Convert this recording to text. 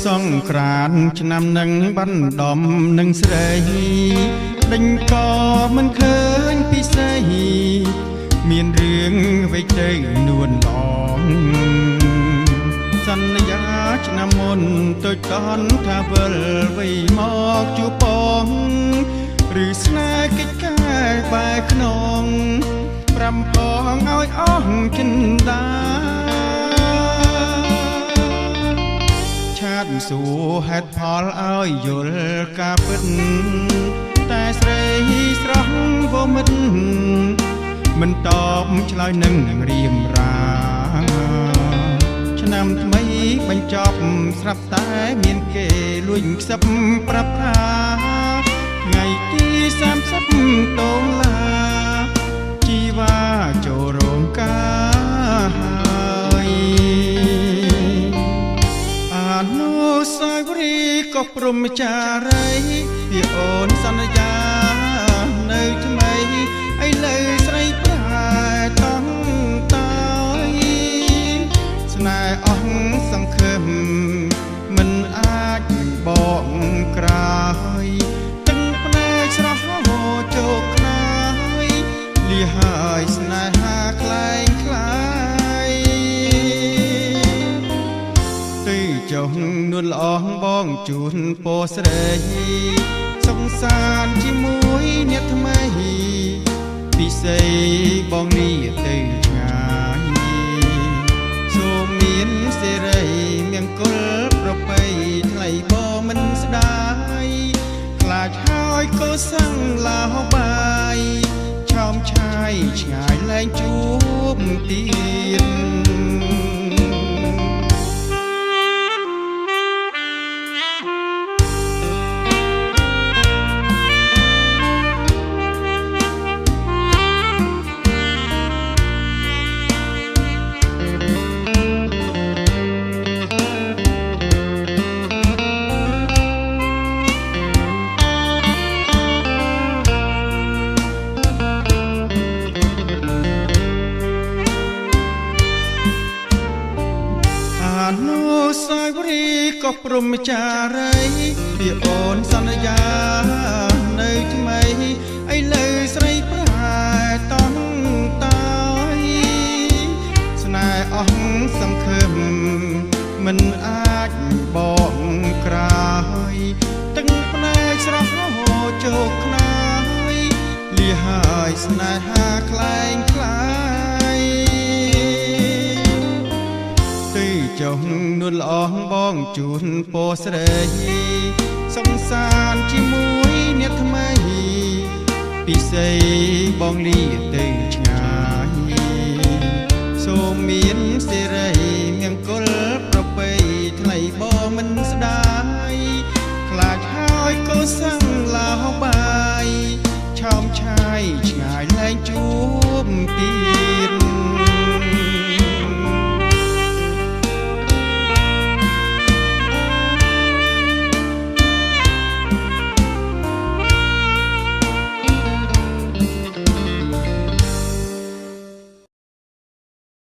សង្ក្រានต์ឆ្នាំនឹងបណ្ដំនឹងស្រីដេញក៏មិនឃើញពិសេសមានរឿងអ្វីទៅនួនឡងសន្យាឆ្នាំមុនទៅតន់ថាវិលវ័យមកជួបបងឬស្នេហ៍កិច្ចការបែកខ្នងប្រាំផងឲ្យអស់ចិនដាឆាតសួរហេតុផលឲ្យយល់ការពិតតែស្រីស្រស់វមិតមិនតបឆ្លើយនឹងរៀមរាឆ្នាំថ្មីបញ្ចប់ស្រាប់តែមានគេលួចខ្សឹបប្រាប់ថាថ្ងៃទី30តុលាជីវ៉ាចូលរោងការហើយអនុស្សាវរីយ៍ក៏ព្រមចារីពីអូនសន្យានៅថ្មីឥឡូវស្រីប្រែតង់តើយស្នេហ៍អស់សង្ឃឹមមិនអាចបកក្រោយទឹកភ្នែកស្រស់ជោគខ្នាយលីហើយស្នេហាខ្លែងខ្លាយទីចុងនួនល្អបងជូនពរស្រីសង្សារជាមួយអ្នកថ្មីពិសេសបងនេះទៅឆ្ងាយសូមមានសេរីមង្គលប្រពៃថ្លៃបងមិនស្ដាយខ្លាចហើយកុសឹងឡាហបាយឆោមឆាយឆ្ងាយលែងជួបទៀតអនុស្សាវរីយ៍ក៏ព្រមចារីពីអូនសន្យានៅថ្មីឥឡូវស្រីប្រែតង់តើយស្នេហ៍អស់សង្ឃឹមមិនអាចបកក្រោយទឹកភ្នែកស្រស់ជោគខ្នាយលីហើយស្នេហាខ្លែងខ្លាយចុងនួនល្អបងជូនពរស្រីសង្សារជាមួយអ្នកថ្មីពិសេសបងលីទៅឆ្ងាយសូមមានសេរី